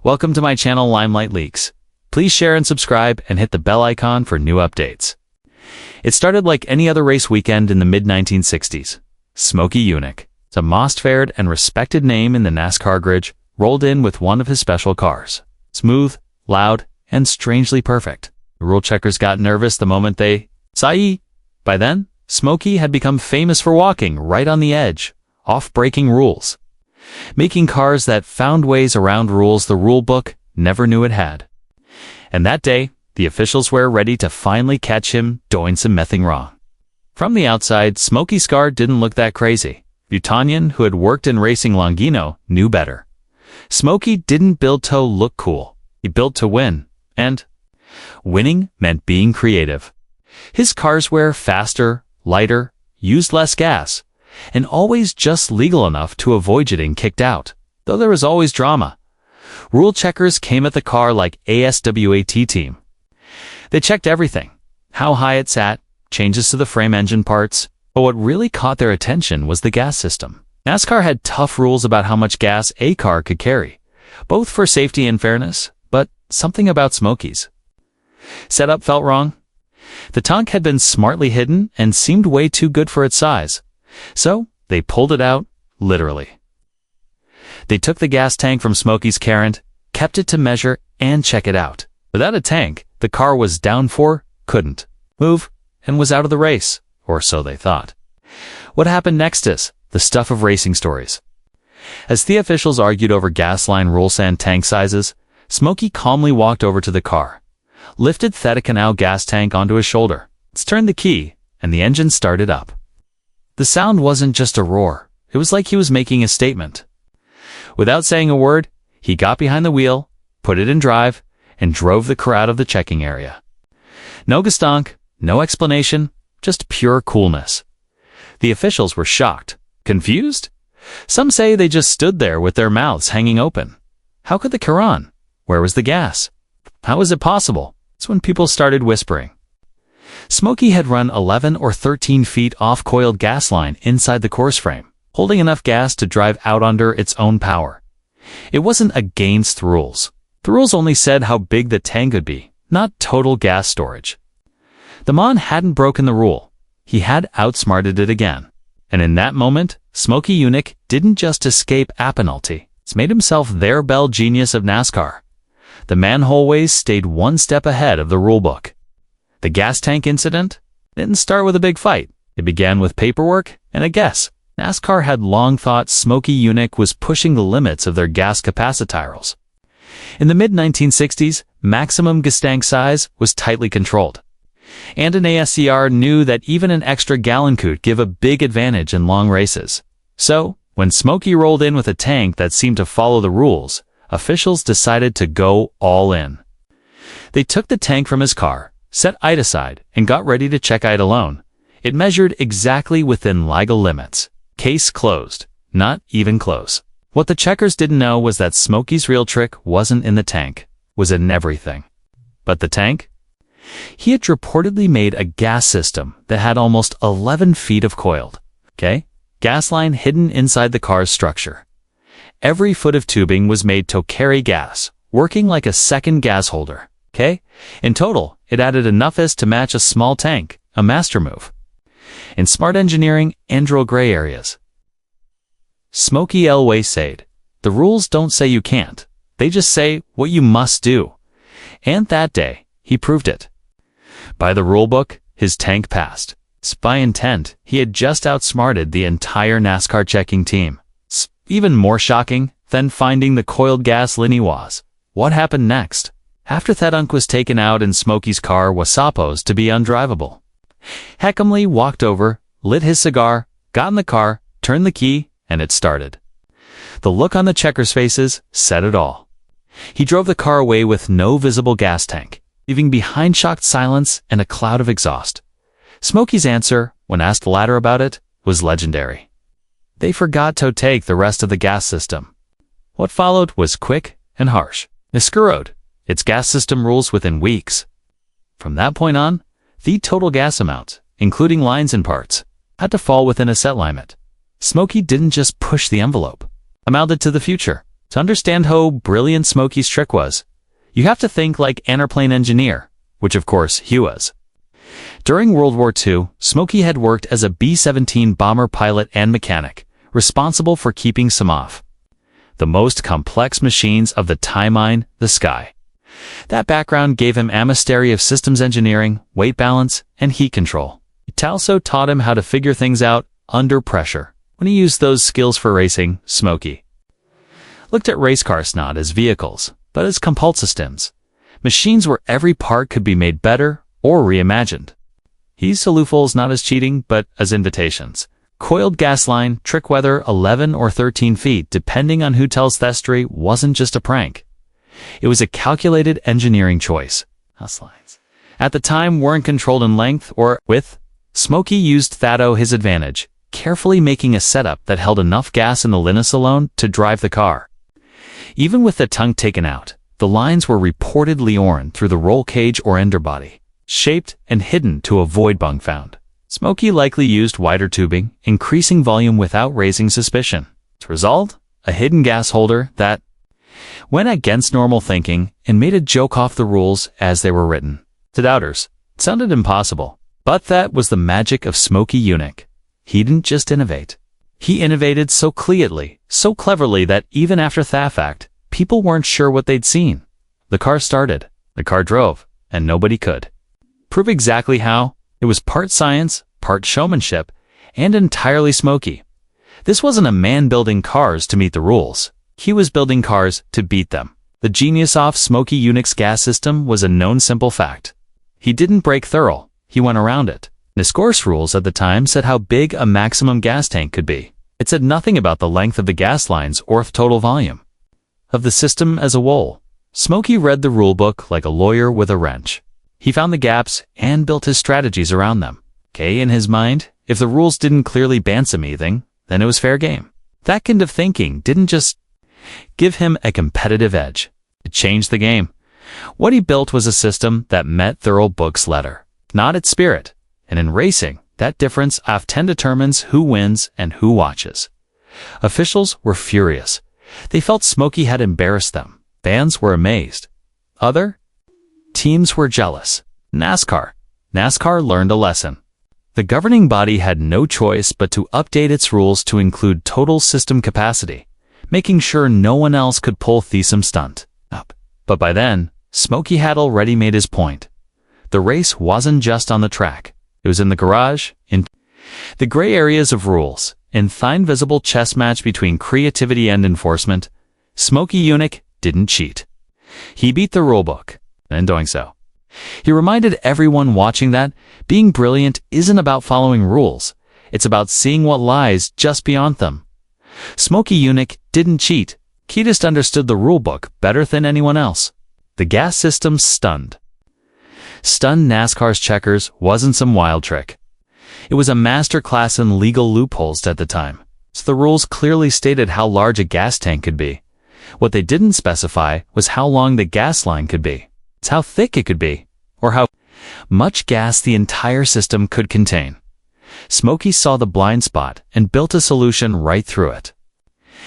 Welcome to my channel Limelight Leaks. Please share and subscribe and hit the bell icon for new updates. It started like any other race weekend in the mid-1960s. Smokey Yunick, a most-feared and respected name in the NASCAR grid, rolled in with one of his special cars. Smooth, loud, and strangely perfect. The rule checkers got nervous the moment they saw. By then, Smokey had become famous for walking right on the edge, off breaking rules, making cars that found ways around rules the rulebook never knew it had. And that day, the officials were ready to finally catch him doing something wrong. From the outside, Smokey's car didn't look that crazy. Butanian, who had worked in racing Longino, knew better. Smokey didn't build to look cool. He built to win. And winning meant being creative. His cars were faster, lighter, used less gas, and always just legal enough to avoid getting kicked out, though there was always drama. Rule checkers came at the car like ASWAT team. They checked everything: how high it sat, changes to the frame engine parts, but what really caught their attention was the gas system. NASCAR had tough rules about how much gas a car could carry, both for safety and fairness, but something about Smokey's setup felt wrong. The tank had been smartly hidden and seemed way too good for its size, so they pulled it out, literally. They took the gas tank from Smokey's current, kept it to measure and check it out. Without a tank, the car was down for, couldn't move, and was out of the race, or so they thought. What happened next is the stuff of racing stories. As the officials argued over gas line rules and tank sizes, Smokey calmly walked over to the car, lifted the canal gas tank onto his shoulder, turned the key, and the engine started up. The sound wasn't just a roar. It was like he was making a statement. Without saying a word, he got behind the wheel, put it in drive, and drove the car out of the checking area. No gastonk, no explanation, just pure coolness. The officials were shocked, confused. Some say they just stood there with their mouths hanging open. How could the car run? Where was the gas? How was it possible? That's when people started whispering. Smokey had run 11 or 13 feet off-coiled gas line inside the course frame, holding enough gas to drive out under its own power. It wasn't against the rules. The rules only said how big the tank could be, not total gas storage. The man hadn't broken the rule. He had outsmarted it again. And in that moment, Smokey Yunick didn't just escape a penalty. He's made himself their bell genius of NASCAR. The manhole ways stayed one step ahead of the rulebook. The gas tank incident didn't start with a big fight. It began with paperwork and a guess. NASCAR had long thought Smokey Yunick was pushing the limits of their gas capacitors. In the mid-1960s, maximum gas tank size was tightly controlled. And an ASCR knew that even an extra gallon could give a big advantage in long races. So, when Smokey rolled in with a tank that seemed to follow the rules, officials decided to go all in. They took the tank from his car, set it aside, and got ready to check it alone. It measured exactly within legal limits. Case closed. Not even close. What the checkers didn't know was that Smokey's real trick wasn't in the tank, was in everything. But the tank? He had reportedly made a gas system that had almost 11 feet of coiled, gas line hidden inside the car's structure. Every foot of tubing was made to carry gas, working like a second gas holder, In total, it added enough gas to match a small tank, a master move. In smart engineering and gray areas. Smokey always said, the rules don't say you can't, they just say what you must do. And that day, he proved it. By the rulebook, his tank passed. By intent, he had just outsmarted the entire NASCAR checking team. Even more shocking than finding the coiled gas line was what happened next. After that was taken out and Smokey's car was supposed to be undrivable. Heckamley walked over, lit his cigar, got in the car, turned the key, and it started. The look on the checkers' faces said it all. He drove the car away with no visible gas tank, leaving behind shocked silence and a cloud of exhaust. Smokey's answer, when asked later about it, was legendary. They forgot to take the rest of the gas system. What followed was quick and harsh. They screwed its gas system rules within weeks. From that point on, the total gas amount, including lines and parts, had to fall within a set limit. Smokey didn't just push the envelope. Amounted to the future. To understand how brilliant Smokey's trick was, you have to think like an airplane engineer, which of course he was. During World War II, Smokey had worked as a B-17 bomber pilot and mechanic, responsible for keeping some of the most complex machines of the time in the sky. That background gave him a mastery of systems engineering, weight balance, and heat control. It also taught him how to figure things out under pressure. When he used those skills for racing, Smokey looked at race cars not as vehicles, but as compulse systems, machines where every part could be made better or reimagined. He saw loopholes not as cheating, but as invitations. Coiled gas line, trick weather 11 or 13 feet, depending on who tells the story, wasn't just a prank. It was a calculated engineering choice. Lines at the time weren't controlled in length or width. Smokey used that to his advantage, carefully making a setup that held enough gas in the linus alone to drive the car. Even with the tongue taken out, the lines were reportedly worn through the roll cage or underbody, shaped and hidden to avoid bung found. Smokey likely used wider tubing, increasing volume without raising suspicion. As a result, a hidden gas holder that went against normal thinking and made a joke off the rules as they were written. To doubters, it sounded impossible. But that was the magic of Smokey Yunick. He didn't just innovate. He innovated so cleverly that even after the fact, people weren't sure what they'd seen. The car started, the car drove, and nobody could prove exactly how. It was part science, part showmanship, and entirely Smokey. This wasn't a man building cars to meet the rules. He was building cars to beat them. The genius of Smokey Yunick's gas system was a known simple fact. He didn't break thorough, he went around it. NASCAR's rules at the time said how big a maximum gas tank could be. It said nothing about the length of the gas lines or total volume of the system as a whole. Smokey read the rulebook like a lawyer with a wrench. He found the gaps and built his strategies around them. In his mind, if the rules didn't clearly ban anything, then it was fair game. That kind of thinking didn't just give him a competitive edge. It changed the game. What he built was a system that met the rulebook's letter, not its spirit. And in racing, that difference often determines who wins and who watches. Officials were furious. They felt Smokey had embarrassed them. Fans were amazed. Other teams were jealous. NASCAR learned a lesson. The governing body had no choice but to update its rules to include total system capacity, making sure no one else could pull the stunt up. But by then, Smokey had already made his point. The race wasn't just on the track. It was in the garage, in the gray areas of rules, in the invisible chess match between creativity and enforcement. Smokey Yunick didn't cheat. He beat the rulebook. And in doing so, he reminded everyone watching that being brilliant isn't about following rules. It's about seeing what lies just beyond them. Smokey Yunick didn't cheat. He just understood the rulebook better than anyone else. The gas system stunned NASCAR's checkers wasn't some wild trick. It was a masterclass in legal loopholes at the time. So the rules clearly stated how large a gas tank could be. What they didn't specify was how long the gas line could be. It's how thick it could be, or how much gas the entire system could contain. Smokey saw the blind spot and built a solution right through it.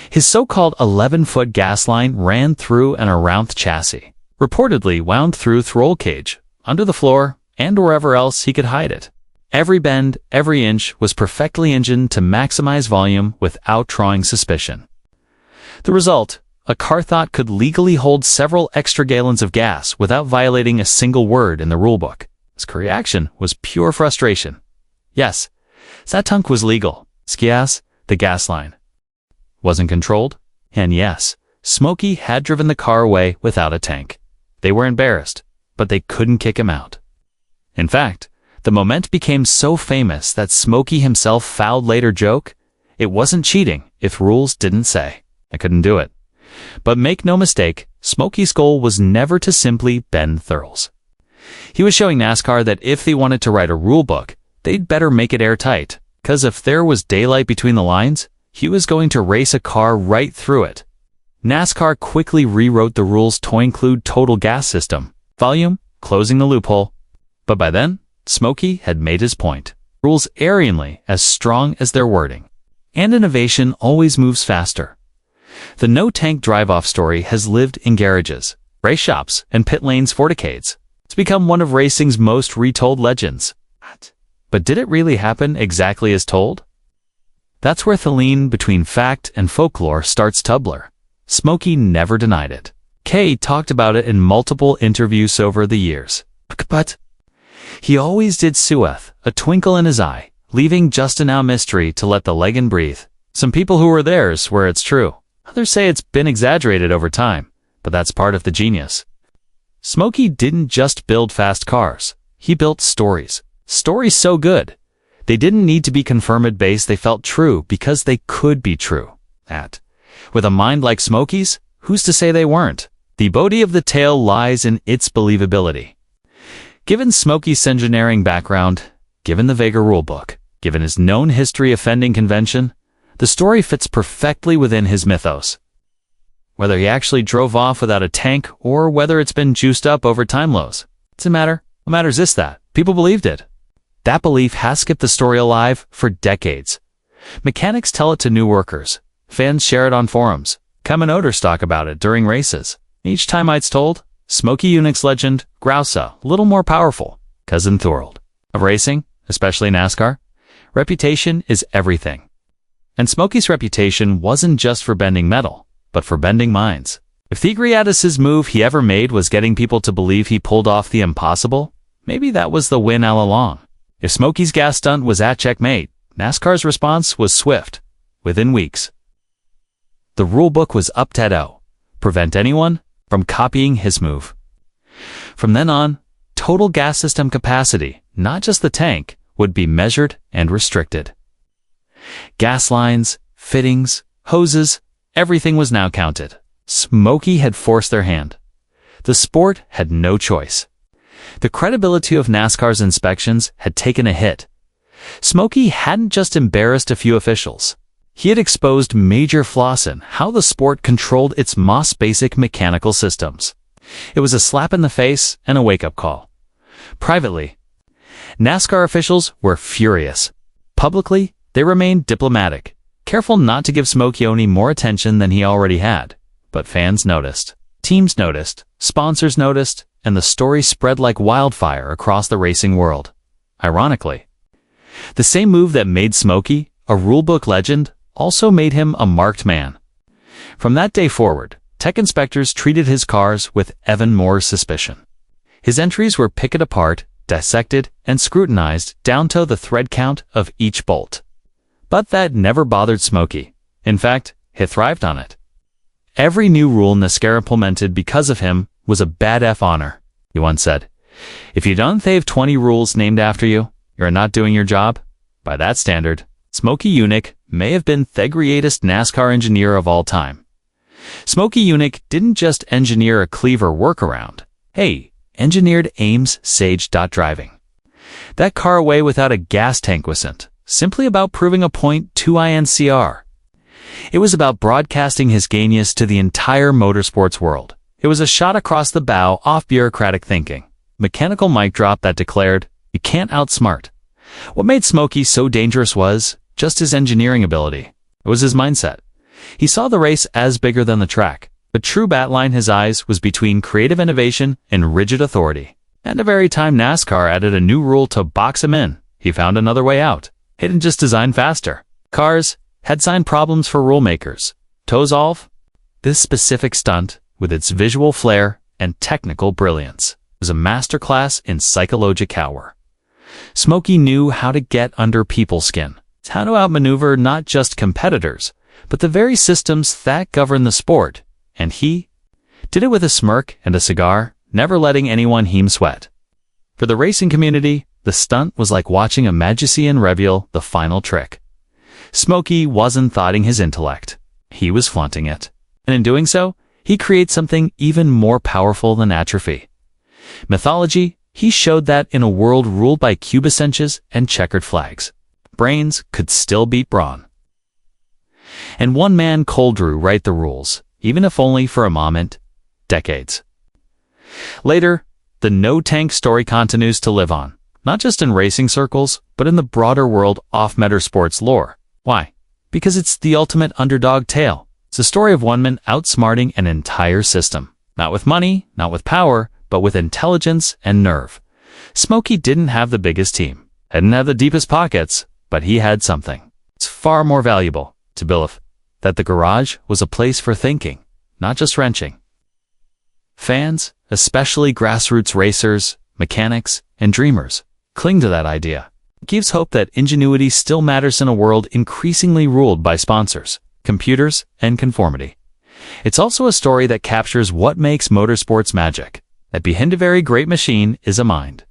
His so-called 11-foot gas line ran through and around the chassis, reportedly wound through the roll cage, under the floor, and wherever else he could hide it. Every bend, every inch was perfectly engined to maximize volume without drawing suspicion. The result, a car thought could legally hold several extra gallons of gas without violating a single word in the rulebook. His reaction was pure frustration. Yes, that tank was legal. Skias, the gas line, wasn't controlled. And yes, Smokey had driven the car away without a tank. They were embarrassed, but they couldn't kick him out. In fact, the moment became so famous that Smokey himself fouled later joke, it wasn't cheating if rules didn't say. I couldn't do it. But make no mistake, Smokey's goal was never to simply bend the rules. He was showing NASCAR that if they wanted to write a rule book, they'd better make it airtight, because if there was daylight between the lines, he was going to race a car right through it. NASCAR quickly rewrote the rules to include total gas system, volume, closing the loophole. But by then, Smokey had made his point. Rules erringly as strong as their wording. And innovation always moves faster. The no-tank drive-off story has lived in garages, race shops, and pit lanes for decades. It's become one of racing's most retold legends. But did it really happen exactly as told? That's where the lean between fact and folklore starts to blur. Smokey never denied it. Kay talked about it in multiple interviews over the years. But he always did sueth, a twinkle in his eye, leaving just enough mystery to let the legend breathe. Some people who were there swear it's true. Others say it's been exaggerated over time, but that's part of the genius. Smokey didn't just build fast cars. He built stories. Stories so good, they didn't need to be confirmed based, they felt true because they could be true. With a mind like Smokey's, who's to say they weren't? The beauty of the tale lies in its believability. Given Smokey's engineering background, given the Vega Rulebook, given his known history offending convention, the story fits perfectly within his mythos. Whether he actually drove off without a tank or whether it's been juiced up over time lows, it doesn't matter. What matters is that people believed it. That belief has kept the story alive for decades. Mechanics tell it to new workers. Fans share it on forums. Kaminoators talk about it during races. Each time it's told, Smokey Yunick's legend grows a little more powerful. Cousin Thorold. Of racing, especially NASCAR, reputation is everything. And Smokey's reputation wasn't just for bending metal, but for bending minds. If the greatest move he ever made was getting people to believe he pulled off the impossible, maybe that was the win all along. If Smokey's gas stunt was at checkmate, NASCAR's response was swift, within weeks. The rulebook was up-to-0, prevent anyone from copying his move. From then on, total gas system capacity, not just the tank, would be measured and restricted. Gas lines, fittings, hoses, everything was now counted. Smokey had forced their hand. The sport had no choice. The credibility of NASCAR's inspections had taken a hit. Smokey hadn't just embarrassed a few officials. He had exposed major flaws in how the sport controlled its most basic mechanical systems. It was a slap in the face and a wake-up call. Privately, NASCAR officials were furious. Publicly, they remained diplomatic, careful not to give Smokey any more attention than he already had. But fans noticed, teams noticed, sponsors noticed, and the story spread like wildfire across the racing world. Ironically, the same move that made Smokey a rulebook legend also made him a marked man. From that day forward, tech inspectors treated his cars with even more suspicion. His entries were picked apart, dissected, and scrutinized down to the thread count of each bolt. But that never bothered Smokey. In fact, he thrived on it. Every new rule NASCAR implemented because of him was a bad F honor, he once said. If you don't have 20 rules named after you, you're not doing your job. By that standard, Smokey Yunick may have been the greatest NASCAR engineer of all time. Smokey Yunick didn't just engineer a clever workaround. He engineered Ames Sage driving. That car away without a gas tank wasn't simply about proving a point to INCR. It was about broadcasting his genius to the entire motorsports world. It was a shot across the bow off bureaucratic thinking. Mechanical mic drop that declared, you can't outsmart. What made Smokey so dangerous was just his engineering ability. It was his mindset. He saw the race as bigger than the track. The true batline his eyes was between creative innovation and rigid authority. And every time NASCAR added a new rule to box him in, he found another way out. He didn't just design faster. Cars had sign problems for rule makers. To solve, this specific stunt, with its visual flair and technical brilliance, was a masterclass in psychological power. Smokey knew how to get under people's skin, how to outmaneuver not just competitors, but the very systems that govern the sport, and he did it with a smirk and a cigar, never letting anyone him sweat. For the racing community, the stunt was like watching a magician reveal the final trick. Smokey wasn't thoughting his intellect. He was flaunting it. And in doing so, he created something even more powerful than atrophy. Mythology, he showed that in a world ruled by cubicenches and checkered flags, brains could still beat brawn. And one man cold drew write the rules, even if only for a moment, decades. Later, the no-tank story continues to live on, not just in racing circles, but in the broader world of motorsports lore. Why? Because it's the ultimate underdog tale. It's a story of one man outsmarting an entire system. Not with money, not with power, but with intelligence and nerve. Smokey didn't have the biggest team, didn't have the deepest pockets, but he had something. It's far more valuable to believe that the garage was a place for thinking, not just wrenching. Fans, especially grassroots racers, mechanics, and dreamers, cling to that idea. It gives hope that ingenuity still matters in a world increasingly ruled by sponsors, computers, and conformity. It's also a story that captures what makes motorsports magic. That behind a very great machine is a mind.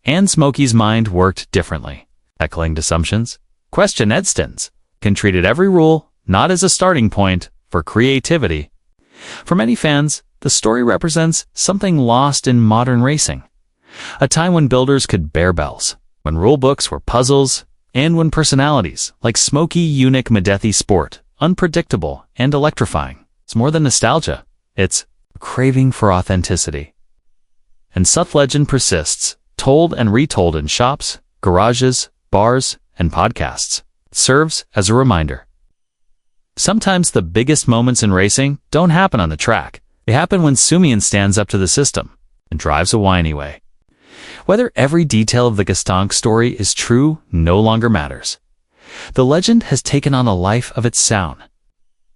And Smokey's mind worked differently. Heckling assumptions, question Edstons, treated every rule not as a starting point for creativity. For many fans, the story represents something lost in modern racing. A time when builders could bear bells, when rulebooks were puzzles, and when personalities like Smokey Yunick made the sport unpredictable and electrifying. It's more than nostalgia. It's a craving for authenticity. And such legend persists, told and retold in shops, garages, bars, and podcasts. It serves as a reminder. Sometimes the biggest moments in racing don't happen on the track. They happen when Sumian stands up to the system and drives a whiny way. Whether every detail of the Gastonk story is true no longer matters. The legend has taken on a life of its own.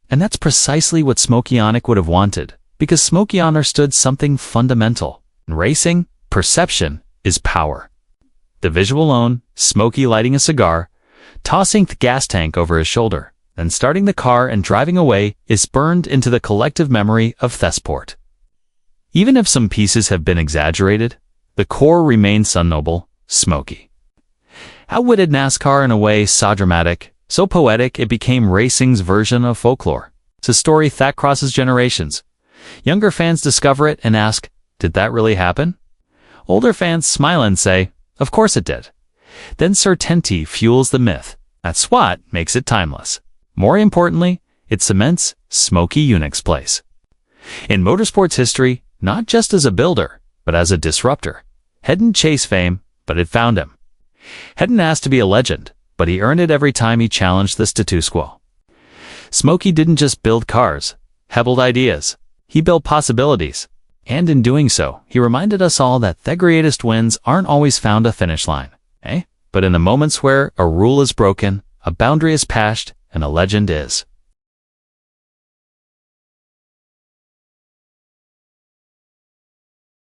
And that's precisely what Smokey Yunick would have wanted, because Smokey understood something fundamental. In racing, perception is power. The visual alone, Smokey lighting a cigar, tossing the gas tank over his shoulder, then starting the car and driving away, is burned into the collective memory of Thesport. Even if some pieces have been exaggerated, the core remains unnoble, Smokey. Outwitted NASCAR in a way so dramatic, so poetic it became racing's version of folklore. It's a story that crosses generations. Younger fans discover it and ask, did that really happen? Older fans smile and say, of course it did. Then certainty fuels the myth. That's what makes it timeless. More importantly, it cements Smokey Yunick's place in motorsports history, not just as a builder, but as a disruptor. Hadn't chased fame, but it found him. Hadn't asked to be a legend, but he earned it every time he challenged the status quo. Smokey didn't just build cars, hobbled ideas. He built possibilities. And in doing so, he reminded us all that the greatest wins aren't always found at the finish line, but in the moments where a rule is broken, a boundary is passed, and a legend is